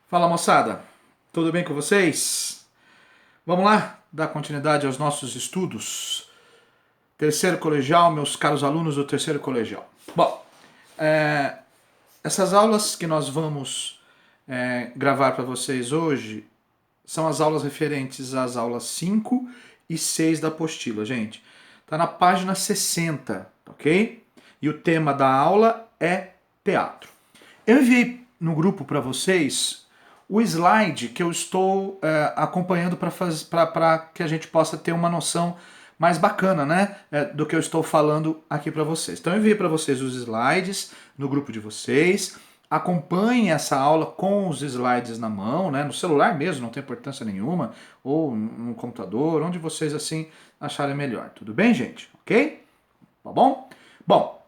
Fala moçada, tudo bem com vocês? Vamos lá dar continuidade aos nossos estudos. Terceiro colegial, meus caros alunos do terceiro colegial. Bom, é, essas aulas que nós vamos gravar para vocês hoje são as aulas referentes às aulas 5 e 6 da apostila, gente. Está na página 60, ok? E o tema da aula é teatro. Eu enviei no grupo para vocês o slide que eu estou acompanhando para que a gente possa ter uma noção mais bacana, né, do que eu estou falando aqui para vocês. Então eu enviei para vocês os slides no grupo de vocês. Acompanhem essa aula com os slides na mão, né, no celular mesmo, não tem importância nenhuma, ou no computador, onde vocês assim acharem melhor. Tudo bem, gente? Ok? Tá bom? Bom,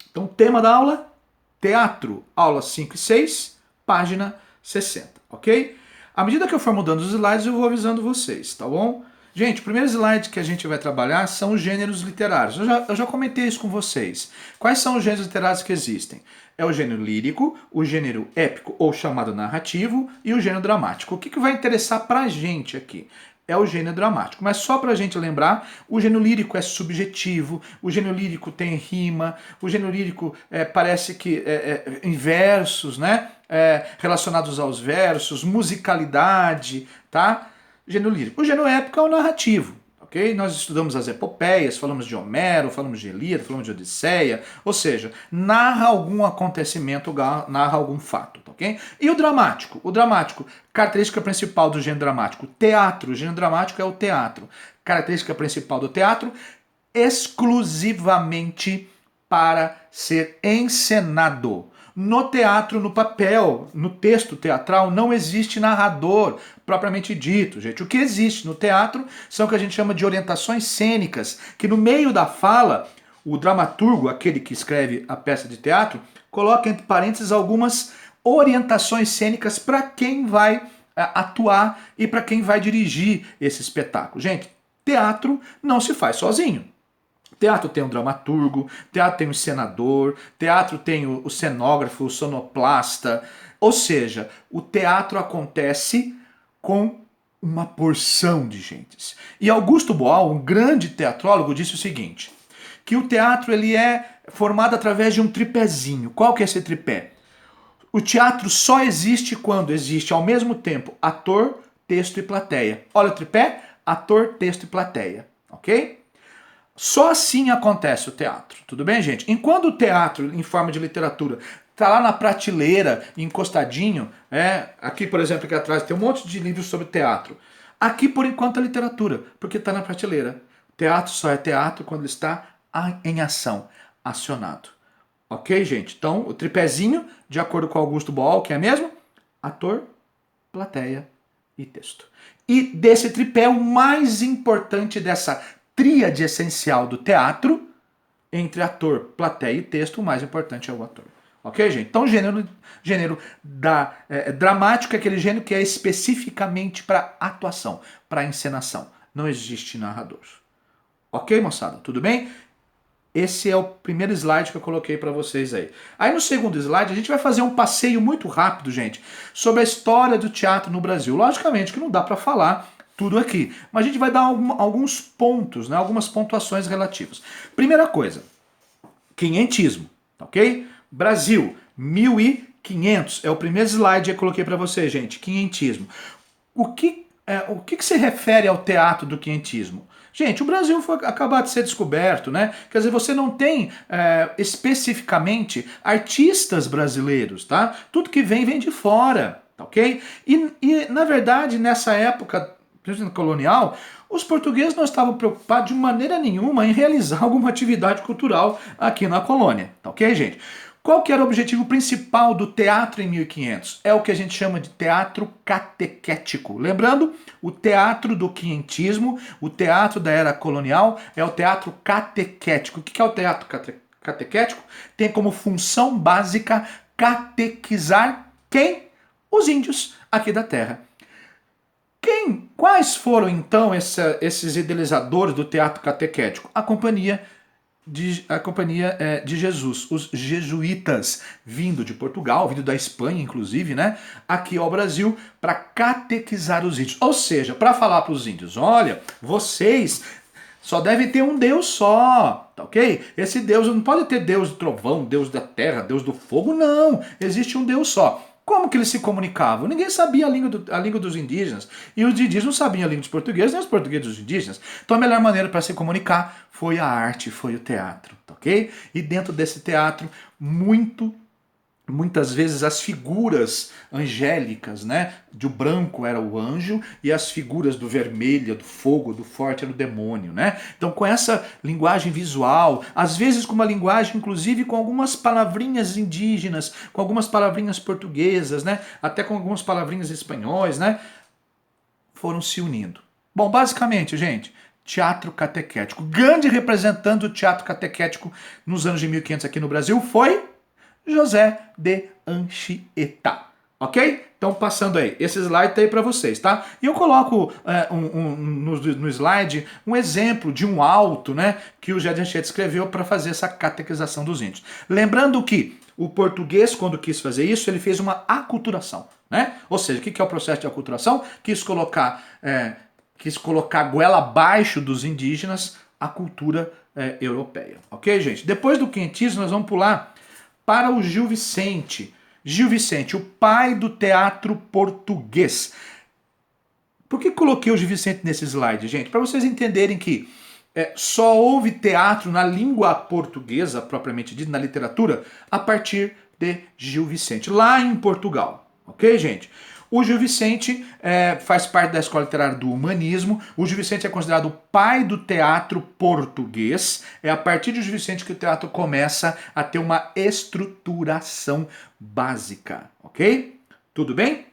então o tema da aula, teatro, aulas 5 e 6, página 60, ok? À medida que eu for mudando os slides, eu vou avisando vocês, tá bom? Gente, o primeiro slide que a gente vai trabalhar são os gêneros literários. Eu já comentei isso com vocês. Quais são os gêneros literários que existem? É o gênero lírico, o gênero épico ou chamado narrativo e o gênero dramático. O que vai interessar pra gente aqui? É o gênero dramático. Mas só pra gente lembrar, o gênero lírico é subjetivo, o gênero lírico tem rima, o gênero lírico parece que em versos, né? Relacionados aos versos, musicalidade, tá? Gênero lírico. O gênero épico é o narrativo, ok? Nós estudamos as epopeias, falamos de Homero, falamos de Ilíada, falamos de Odisseia, ou seja, narra algum acontecimento, narra algum fato, ok? E o dramático? O dramático, característica principal do gênero dramático, teatro. O gênero dramático é o teatro. Característica principal do teatro, exclusivamente para ser encenado. No teatro, no papel, no texto teatral, não existe narrador propriamente dito, gente. O que existe no teatro são o que a gente chama de orientações cênicas, que no meio da fala, o dramaturgo, aquele que escreve a peça de teatro, coloca entre parênteses algumas orientações cênicas para quem vai atuar e para quem vai dirigir esse espetáculo. Gente, teatro não se faz sozinho. Teatro tem um dramaturgo, teatro tem um encenador, teatro tem o cenógrafo, o sonoplasta. Ou seja, o teatro acontece com uma porção de gentes. E Augusto Boal, um grande teatrólogo, disse o seguinte, que o teatro ele é formado através de um tripézinho. Qual que é esse tripé? O teatro só existe quando existe ao mesmo tempo ator, texto e plateia. Olha o tripé, ator, texto e plateia, ok? Só assim acontece o teatro, tudo bem, gente? Enquanto o teatro, em forma de literatura, tá lá na prateleira, encostadinho, aqui, por exemplo, aqui atrás tem um monte de livros sobre teatro. Aqui, por enquanto, é literatura, porque está na prateleira. Teatro só é teatro quando ele está em ação, acionado. Ok, gente? Então, o tripézinho, de acordo com Augusto Boal, que é mesmo? Ator, plateia e texto. E desse tripé, o mais importante dessa tríade essencial do teatro, entre ator, plateia e texto, o mais importante é o ator. Ok, gente? Então, gênero dramático é aquele gênero que é especificamente para atuação, para encenação. Não existe narrador. Ok, moçada? Tudo bem? Esse é o primeiro slide que eu coloquei para vocês aí. Aí no segundo slide a gente vai fazer um passeio muito rápido, gente, sobre a história do teatro no Brasil. Logicamente que não dá para falar tudo aqui, mas a gente vai dar alguns pontos, né, algumas pontuações relativas. Primeira coisa, quinhentismo, ok? Brasil, 1500, é o primeiro slide que eu coloquei para vocês, gente, quinhentismo. O que se refere ao teatro do quinhentismo? Gente, o Brasil foi acabar de ser descoberto, né? Quer dizer, você não tem especificamente artistas brasileiros, tá? Tudo que vem de fora, tá ok? E na verdade, nessa época colonial, os portugueses não estavam preocupados de maneira nenhuma em realizar alguma atividade cultural aqui na colônia, tá ok, gente? Qual que era o objetivo principal do teatro em 1500? É o que a gente chama de teatro catequético. Lembrando, o teatro do quinhentismo, o teatro da era colonial, é o teatro catequético. O que é o teatro catequético? Tem como função básica catequizar quem? Os índios aqui da terra. Quais foram então esses idealizadores do teatro catequético? A Companhia a Companhia de Jesus, os jesuítas, vindo de Portugal, vindo da Espanha, inclusive, né, aqui ao Brasil, para catequizar os índios. Ou seja, para falar para os índios, olha, vocês só devem ter um Deus só, tá ok? Esse Deus não pode ter Deus do trovão, Deus da terra, Deus do fogo, não. Existe um Deus só. Como que eles se comunicavam? Ninguém sabia a língua dos indígenas. E os indígenas não sabiam a língua dos portugueses, nem os portugueses dos indígenas. Então a melhor maneira para se comunicar foi a arte, foi o teatro, tá ok? E dentro desse teatro, muitas vezes as figuras angélicas, né? Do branco era o anjo e as figuras do vermelho, do fogo, do forte era o demônio, né? Então com essa linguagem visual, às vezes com uma linguagem inclusive com algumas palavrinhas indígenas, com algumas palavrinhas portuguesas, né? Até com algumas palavrinhas espanhóis, né? Foram se unindo. Bom, basicamente, gente, teatro catequético. Grande representante do teatro catequético nos anos de 1500 aqui no Brasil foi José de Anchieta, ok? Então passando aí, esse slide tá aí para vocês, tá? E eu coloco no slide um exemplo de um auto, né, que o José de Anchieta escreveu para fazer essa catequização dos índios. Lembrando que o português, quando quis fazer isso, ele fez uma aculturação, né? Ou seja, o que é o processo de aculturação? Quis colocar a goela abaixo dos indígenas a cultura europeia, ok, gente? Depois do quentismo, nós vamos pular para o Gil Vicente. Gil Vicente, o pai do teatro português. Por que coloquei o Gil Vicente nesse slide, gente? Para vocês entenderem que só houve teatro na língua portuguesa, propriamente dita, na literatura, a partir de Gil Vicente, lá em Portugal. Ok, gente? O Gil Vicente faz parte da escola literária do humanismo. O Gil Vicente é considerado o pai do teatro português. É a partir de Gil Vicente que o teatro começa a ter uma estruturação básica, ok? Tudo bem?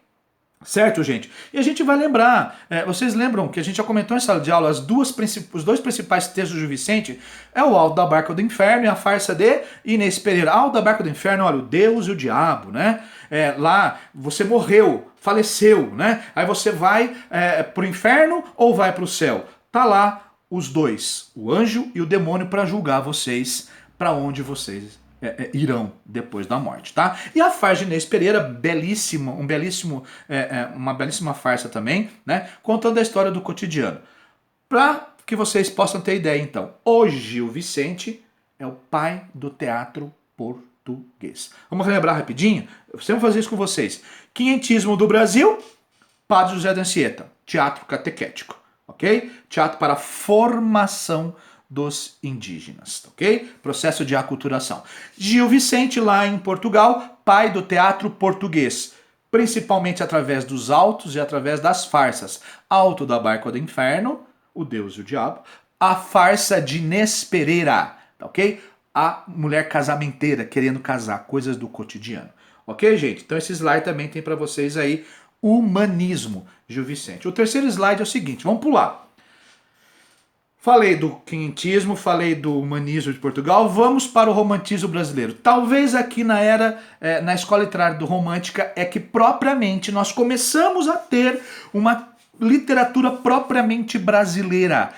Certo, gente? E a gente vai lembrar, vocês lembram que a gente já comentou em sala de aula, os dois principais textos do Gil Vicente é o Alto da Barca do Inferno e a farsa de Inês Pereira. Alto da Barca do Inferno, olha, o Deus e o Diabo, né? Lá você morreu, faleceu, né? Aí você vai pro inferno ou vai pro céu? Tá lá os dois, o anjo e o demônio, para julgar vocês, para onde vocês irão depois da morte, tá? E a farsa de Inês Pereira, belíssima, uma belíssima farsa também, né? Contando a história do cotidiano. Para que vocês possam ter ideia, então, hoje o Vicente é o pai do teatro português. Vamos relembrar rapidinho? Eu sempre vou fazer isso com vocês. Quinhentismo do Brasil, Padre José de Anchieta, teatro catequético, ok? Teatro para formação dos indígenas, ok? Processo de aculturação. Gil Vicente, lá em Portugal, pai do teatro português, principalmente através dos autos e através das farsas. Alto da Barca do Inferno, o Deus e o Diabo, a farsa de Inês Pereira, ok? A mulher casamenteira querendo casar, coisas do cotidiano. Ok, gente? Então esse slide também tem para vocês aí, humanismo, Gil Vicente. O terceiro slide é o seguinte, vamos pular. Falei do quinhentismo, falei do humanismo de Portugal, vamos para o romantismo brasileiro. Talvez aqui na escola literária do Romântica é que propriamente nós começamos a ter uma literatura propriamente brasileira,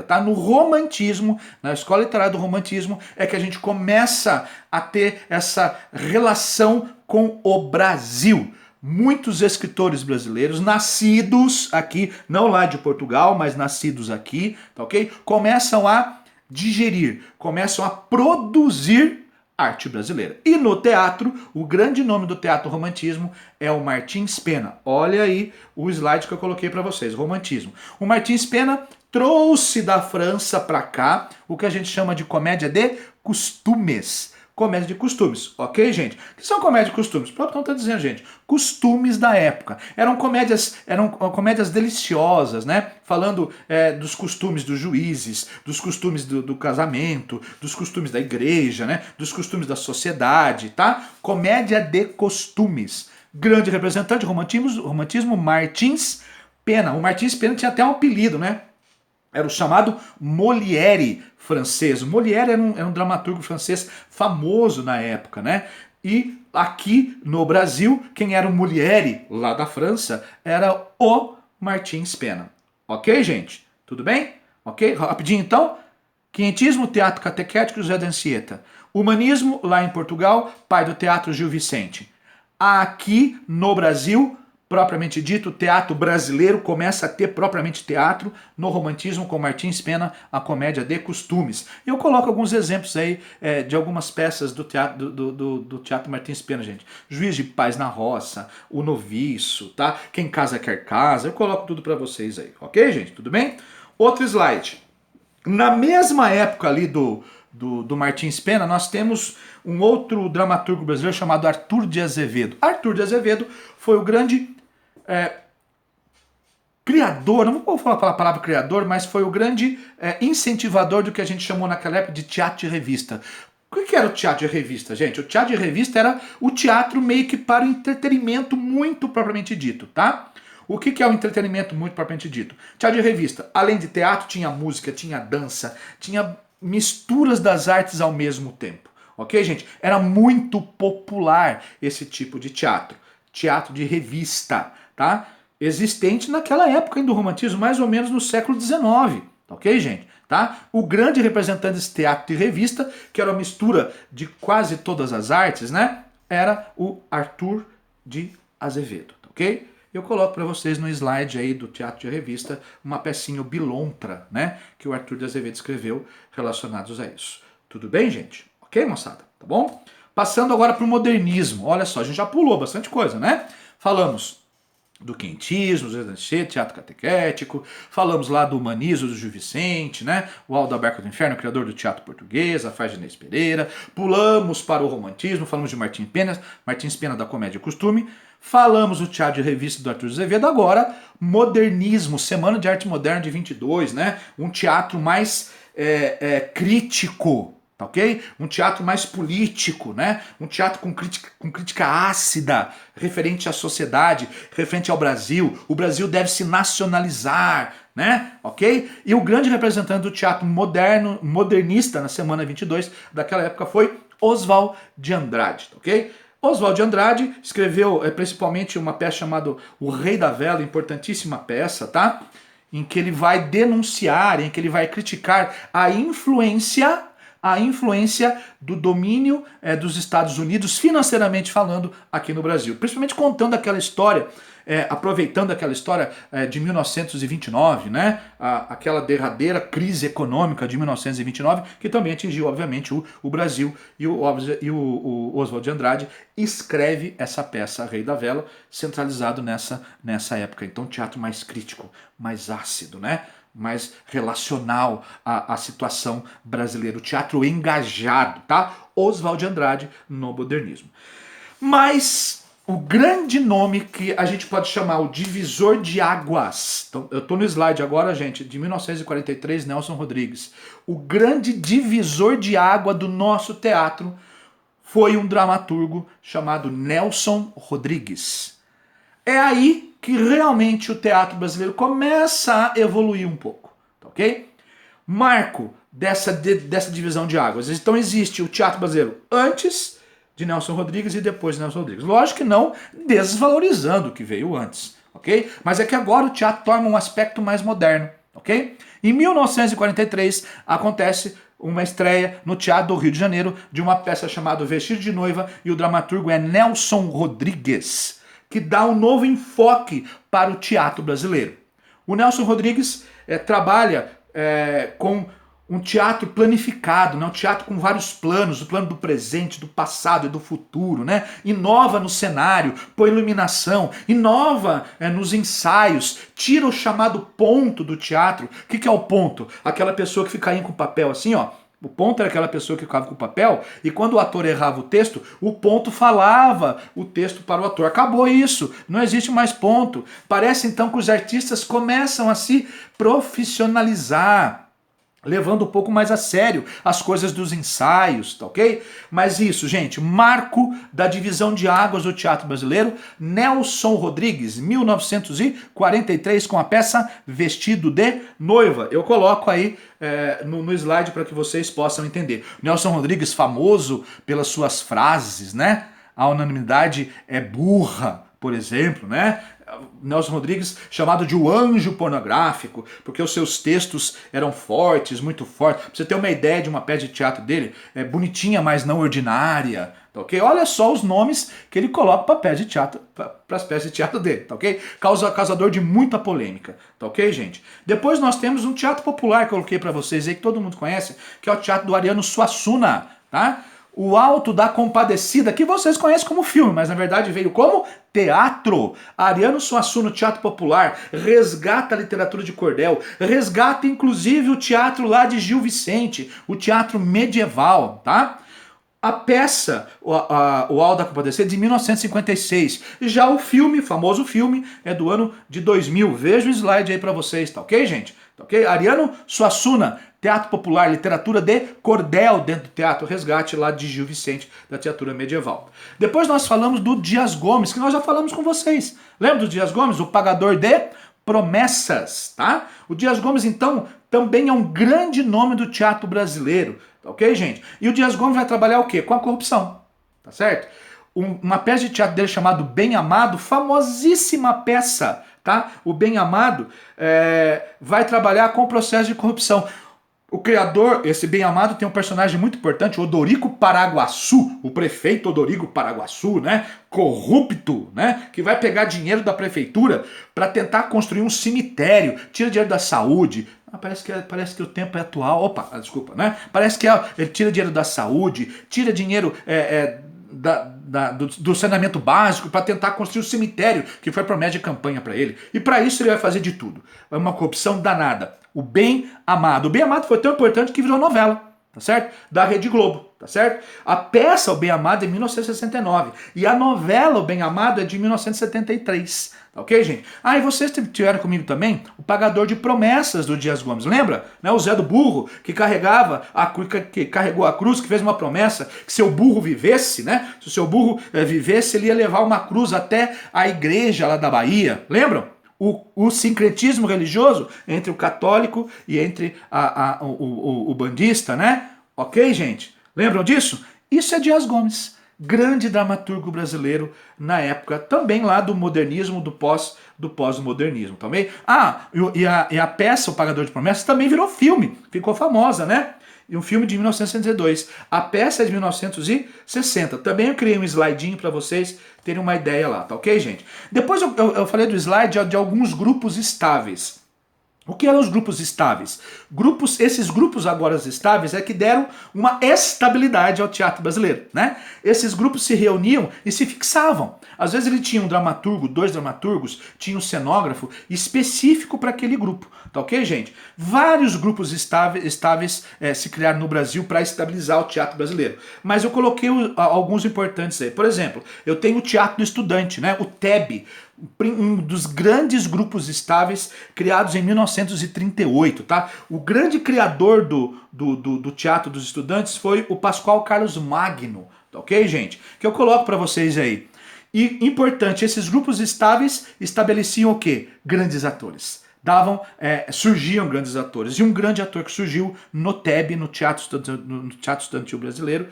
tá? No romantismo, na escola literária do romantismo, é que a gente começa a ter essa relação com o Brasil. Muitos escritores brasileiros, nascidos aqui, não lá de Portugal, mas nascidos aqui, tá ok? Começam a digerir, começam a produzir arte brasileira. E no teatro, o grande nome do teatro romantismo é o Martins Pena. Olha aí o slide que eu coloquei para vocês, romantismo. O Martins Pena trouxe da França para cá o que a gente chama de comédia de costumes. Comédia de costumes, ok, gente? O que são comédia de costumes? O próprio nome está dizendo, gente, costumes da época. Eram comédias deliciosas, né? Falando dos costumes dos juízes, dos costumes do casamento, dos costumes da igreja, né? Dos costumes da sociedade, tá? Comédia de costumes. Grande representante do romantismo, Martins Pena. O Martins Pena tinha até um apelido, né? Era o chamado Molière francês. Molière era um dramaturgo francês famoso na época, né? E aqui no Brasil, quem era o Molière, lá da França, era o Martins Pena. Ok, gente? Tudo bem? Ok? Rapidinho então. Quinhentismo, teatro catequético, José de Anchieta. Humanismo, lá em Portugal, pai do teatro Gil Vicente. Aqui no Brasil, propriamente dito, o teatro brasileiro começa a ter propriamente teatro no romantismo com Martins Pena, a comédia de costumes. Eu coloco alguns exemplos aí de algumas peças do teatro do teatro Martins Pena, gente. Juiz de Paz na Roça, O Noviço, tá? Quem casa quer casa. Eu coloco tudo para vocês aí, ok, gente? Tudo bem? Outro slide. Na mesma época ali do Martins Pena, nós temos um outro dramaturgo brasileiro chamado Arthur de Azevedo. Arthur de Azevedo foi o grande criador, não vou falar a palavra criador, mas foi o grande incentivador do que a gente chamou naquela época de teatro de revista. O que era o teatro de revista, gente? O teatro de revista era o teatro meio que para o entretenimento muito propriamente dito, tá? O que é o entretenimento muito propriamente dito? Teatro de revista, além de teatro, tinha música, tinha dança, tinha misturas das artes ao mesmo tempo. Ok, gente? Era muito popular esse tipo de teatro. Teatro de revista, tá? Existente naquela época do romantismo, mais ou menos no século XIX. Ok, gente? Tá? O grande representante desse teatro de revista, que era uma mistura de quase todas as artes, né? Era o Arthur de Azevedo, ok? Eu coloco para vocês no slide aí do teatro de revista uma pecinha, o Bilontra, né? Que o Arthur de Azevedo escreveu relacionados a isso. Tudo bem, gente? Ok, moçada? Tá bom? Passando agora para o modernismo. Olha só, a gente já pulou bastante coisa, né? Falamos do quinhentismo, teatro catequético, falamos lá do humanismo do Gil Vicente, né? O Aldo Alberto do Inferno, criador do teatro português, a Farginês Pereira, pulamos para o romantismo, falamos de Martins Pena da comédia e costume, falamos do teatro de revista do Arthur de Azevedo, agora modernismo, Semana de Arte Moderna de 22, né? Um teatro mais crítico, tá ok? Um teatro mais político, né? Um teatro com crítica ácida, referente à sociedade, referente ao Brasil. O Brasil deve se nacionalizar, né? Ok? E o grande representante do teatro modernista na semana 22 daquela época foi Oswald de Andrade, ok? Oswald de Andrade escreveu principalmente uma peça chamada O Rei da Vela, importantíssima peça, tá? Em que ele vai denunciar, em que ele vai criticar a influência do domínio dos Estados Unidos, financeiramente falando, aqui no Brasil. Principalmente contando aquela história, aproveitando aquela história de 1929, né? Aquela derradeira crise econômica de 1929, que também atingiu, obviamente, o Brasil. E o Oswald de Andrade escreve essa peça, Rei da Vela, centralizado nessa época. Então, teatro mais crítico, mais ácido, né? Mais relacional à situação brasileira, o teatro engajado, tá? Oswald de Andrade no modernismo. Mas o grande nome que a gente pode chamar o divisor de águas, então, eu tô no slide agora, gente, de 1943, Nelson Rodrigues. O grande divisor de água do nosso teatro foi um dramaturgo chamado Nelson Rodrigues. É aí que realmente o teatro brasileiro começa a evoluir um pouco, tá ok? Marco dessa divisão de águas. Então existe o teatro brasileiro antes de Nelson Rodrigues e depois de Nelson Rodrigues. Lógico que não desvalorizando o que veio antes, ok? Mas é que agora o teatro toma um aspecto mais moderno, ok? Em 1943 acontece uma estreia no Teatro do Rio de Janeiro de uma peça chamada Vestido de Noiva e o dramaturgo é Nelson Rodrigues, que dá um novo enfoque para o teatro brasileiro. O Nelson Rodrigues trabalha com um teatro planificado, né? Um teatro com vários planos, o plano do presente, do passado e do futuro, né? Inova no cenário, põe iluminação, inova nos ensaios, tira o chamado ponto do teatro. O que é o ponto? Aquela pessoa que fica aí com o papel assim, ó. O ponto era aquela pessoa que ficava com o papel e quando o ator errava o texto, o ponto falava o texto para o ator. Acabou isso, não existe mais ponto. Parece então que os artistas começam a se profissionalizar, levando um pouco mais a sério as coisas dos ensaios, tá ok? Mas isso, gente, marco da divisão de águas do teatro brasileiro, Nelson Rodrigues, 1943, com a peça Vestido de Noiva. Eu coloco aí no slide para que vocês possam entender. Nelson Rodrigues, famoso pelas suas frases, né? A unanimidade é burra, por exemplo, né? Nelson Rodrigues chamado de o anjo pornográfico, porque os seus textos eram fortes, muito fortes. Pra você ter uma ideia de uma peça de teatro dele, é bonitinha, mas não ordinária, tá ok? Olha só os nomes que ele coloca para peça de teatro, para as peças de teatro dele, tá ok? Causador de muita polêmica, tá ok, gente? Depois nós temos um teatro popular que eu coloquei para vocês aí, que todo mundo conhece, que é o teatro do Ariano Suassuna, tá? O Alto da Compadecida, que vocês conhecem como filme, mas na verdade veio como teatro. Ariano Suassuna, teatro popular, resgata a literatura de cordel, resgata inclusive o teatro lá de Gil Vicente, o teatro medieval, tá? A peça, o Alto da Compadecida, é de 1956. Já o filme, famoso filme, é do ano de 2000. Veja o slide aí pra vocês, tá ok, gente? Tá ok? Ariano Suassuna, teatro popular, literatura de cordel dentro do teatro, resgate lá de Gil Vicente, da teatro medieval. Depois nós falamos do Dias Gomes, que nós já falamos com vocês. Lembra do Dias Gomes? O pagador de promessas, tá? O Dias Gomes, então, também é um grande nome do teatro brasileiro, tá ok, gente? E o Dias Gomes vai trabalhar o quê? Com a corrupção, tá certo? Uma peça de teatro dele chamado Bem Amado, famosíssima peça, tá? O Bem Amado vai trabalhar com o processo de corrupção. O criador, esse Bem Amado, tem um personagem muito importante, Odorico Paraguaçu, o prefeito Odorico Paraguaçu, né? Corrupto, né? Que vai pegar dinheiro da prefeitura para tentar construir um cemitério, tira dinheiro da saúde. Parece que o tempo é atual. Opa, desculpa, né? Parece que ele tira dinheiro da saúde, tira dinheiro do saneamento básico para tentar construir o cemitério que foi promessa de campanha para ele. E para isso ele vai fazer de tudo. É uma corrupção danada. O Bem Amado. O Bem Amado foi tão importante que virou novela, tá certo? Da Rede Globo, tá certo? A peça O Bem Amado é de 1969 e a novela O Bem Amado é de 1973, tá ok, gente? E vocês tiveram comigo também o Pagador de Promessas do Dias Gomes, lembra? Né? O Zé do Burro que carregou a cruz, que fez uma promessa que se o burro vivesse, né? Se o seu burro vivesse, ele ia levar uma cruz até a igreja lá da Bahia, lembram? O sincretismo religioso entre o católico e entre o bandista, né? Ok, gente? Lembram disso? Isso é Dias Gomes, grande dramaturgo brasileiro na época, também lá do modernismo, do pós-modernismo, também. E a peça O Pagador de Promessas também virou filme, ficou famosa, né? E um filme de 1962. A peça é de 1960. Também eu criei um slidinho para vocês terem uma ideia lá, tá ok, gente? Depois eu falei do slide de alguns grupos estáveis. O que eram os grupos estáveis? Esses grupos agora estáveis é que deram uma estabilidade ao teatro brasileiro, né? Esses grupos se reuniam e se fixavam. Às vezes ele tinha um dramaturgo, 2 dramaturgos, tinha um cenógrafo específico para aquele grupo, tá ok, gente? Vários grupos estáveis se criaram no Brasil para estabilizar o teatro brasileiro. Mas eu coloquei alguns importantes aí. Por exemplo, eu tenho o Teatro do Estudante, né? O TEB, um dos grandes grupos estáveis criados em 1938, tá? O grande criador do Teatro dos Estudantes foi o Pascoal Carlos Magno, tá ok, gente? Que eu coloco para vocês aí. E importante, esses grupos estáveis estabeleciam o quê? Grandes atores. Surgiam grandes atores. E um grande ator que surgiu no TEB, no Teatro Estudantil Brasileiro,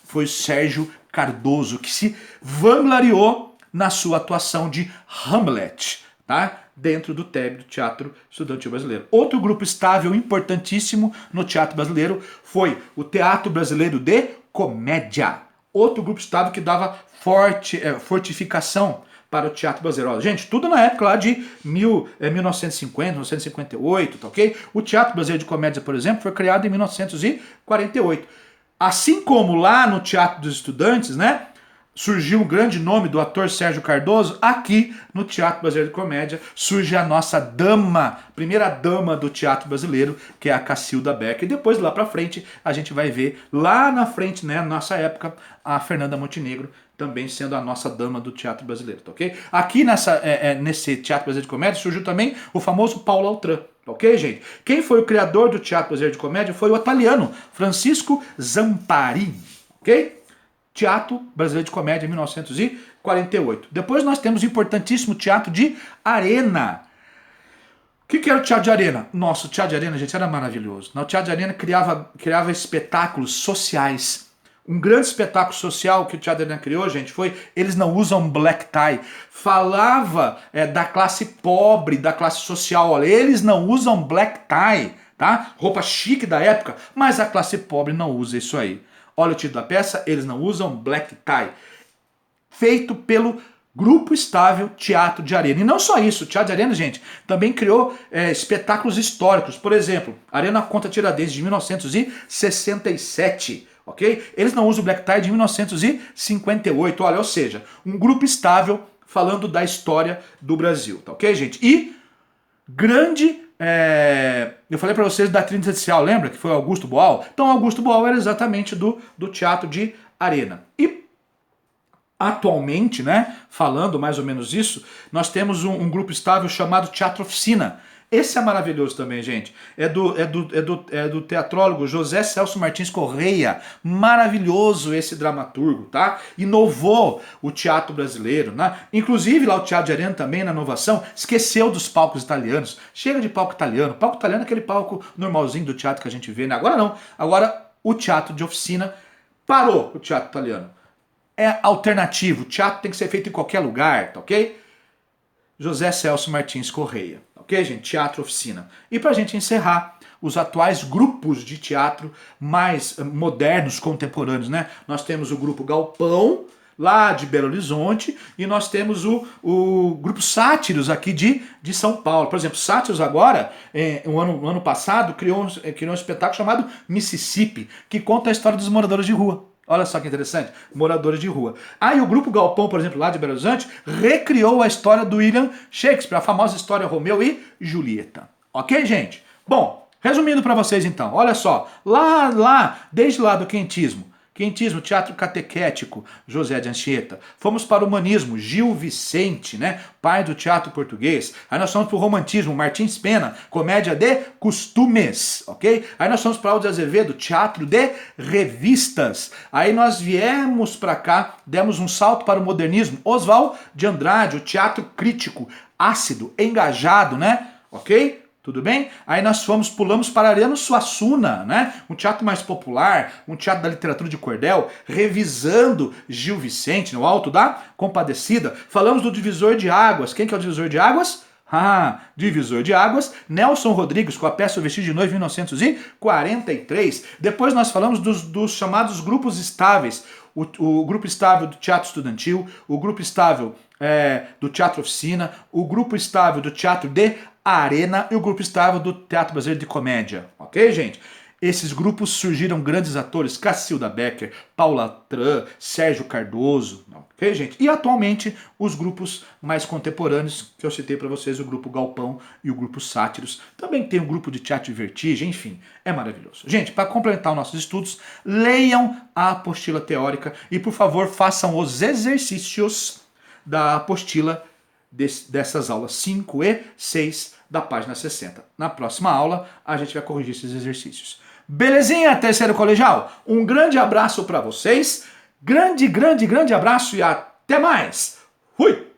foi Sérgio Cardoso, que se vangloriou na sua atuação de Hamlet, tá? Dentro do TEB, do Teatro Estudantil Brasileiro. Outro grupo estável importantíssimo no teatro brasileiro foi o Teatro Brasileiro de Comédia. Outro grupo estável que dava fortificação para o teatro brasileiro. Gente, tudo na época lá de 1950, 1958, tá ok? O Teatro Brasileiro de Comédia, por exemplo, foi criado em 1948. Assim como lá no Teatro dos Estudantes, né? Surgiu um grande nome do ator Sérgio Cardoso, aqui no Teatro Brasileiro de Comédia surge a nossa primeira dama do teatro brasileiro, que é a Cacilda Becker. E depois, lá pra frente, a gente vai ver, lá na frente, né, na nossa época, a Fernanda Montenegro também sendo a nossa dama do teatro brasileiro, tá ok? Aqui nesse Teatro Brasileiro de Comédia surgiu também o famoso Paulo Altran. Ok, gente? Quem foi o criador do Teatro Brasileiro de Comédia foi o italiano Francisco Zamparini, ok? Teatro Brasileiro de Comédia, 1948. Depois nós temos o importantíssimo Teatro de Arena. O que era o Teatro de Arena? Nossa, o Teatro de Arena, gente, era maravilhoso. O Teatro de Arena criava espetáculos sociais. Um grande espetáculo social que o Teatro Arena criou, gente, foi Eles Não Usam Black Tie. Falava da classe pobre, da classe social. Olha, eles não usam black tie, tá? Roupa chique da época, mas a classe pobre não usa isso aí. Olha o título da peça, Eles Não Usam Black Tie. Feito pelo Grupo Estável Teatro de Arena. E não só isso, o Teatro de Arena, gente, também criou espetáculos históricos. Por exemplo, Arena contra Tiradentes, de 1967. Ok? Eles não usam Black Tie de 1958. Olha, ou seja, um grupo estável falando da história do Brasil. Tá ok, gente? E grande... eu falei para vocês da tríade social, lembra? Que foi Augusto Boal? Então, Augusto Boal era exatamente do Teatro de Arena. E atualmente, né, falando mais ou menos isso, nós temos um grupo estável chamado Teatro Oficina. Esse é maravilhoso também, gente. É do teatrólogo José Celso Martins Correia. Maravilhoso esse dramaturgo, tá? Inovou o teatro brasileiro, né? Inclusive lá o Teatro de Arena também, na inovação, esqueceu dos palcos italianos. Chega de palco italiano. Palco italiano é aquele palco normalzinho do teatro que a gente vê, né? Agora não. Agora o teatro de oficina parou, o teatro italiano. É alternativo. O teatro tem que ser feito em qualquer lugar, tá ok? José Celso Martins Correia. Ok, gente? Teatro Oficina. E pra gente encerrar, os atuais grupos de teatro mais modernos, contemporâneos, né? Nós temos o grupo Galpão, lá de Belo Horizonte, e nós temos o grupo Sátiros aqui de São Paulo. Por exemplo, Sátiros agora, no ano passado, criou um espetáculo chamado Mississippi, que conta a história dos moradores de rua. Olha só que interessante, moradores de rua. Aí o grupo Galpão, por exemplo, lá de Belo Horizonte, recriou a história do William Shakespeare, a famosa história Romeu e Julieta. Ok, gente? Bom, resumindo para vocês então, olha só, desde lá do quentismo, teatro catequético, José de Anchieta. Fomos para o humanismo, Gil Vicente, né? Pai do teatro português. Aí nós fomos para o romantismo, Martins Pena, comédia de costumes, ok? Aí nós fomos para Aldo de Azevedo, teatro de revistas. Aí nós viemos para cá, demos um salto para o modernismo, Oswald de Andrade, o teatro crítico, ácido, engajado, né? Ok? Tudo bem? Aí nós pulamos para Ariano Suassuna, né? Um teatro mais popular, um teatro da literatura de cordel, revisando Gil Vicente, no Alto da Compadecida. Falamos do Divisor de Águas. Quem que é o Divisor de Águas? Divisor de Águas, Nelson Rodrigues, com a peça O Vestido de Noiva, em 1943. Depois nós falamos dos chamados grupos estáveis. O grupo estável do teatro estudantil, o grupo estável do teatro oficina, o grupo estável do teatro de Arena e o grupo estável do Teatro Brasileiro de Comédia. Ok, gente? Esses grupos surgiram grandes atores, Cacilda Becker, Paula Tran, Sérgio Cardoso, ok, gente? E atualmente os grupos mais contemporâneos, que eu citei para vocês, o grupo Galpão e o grupo Sátiros. Também tem um grupo de teatro de vertigem, enfim, é maravilhoso. Gente, para complementar os nossos estudos, leiam a apostila teórica e, por favor, façam os exercícios da apostila dessas aulas 5 e 6 da página 60. Na próxima aula, a gente vai corrigir esses exercícios. Belezinha, terceiro colegial? Um grande abraço para vocês. Grande abraço e até mais. Fui!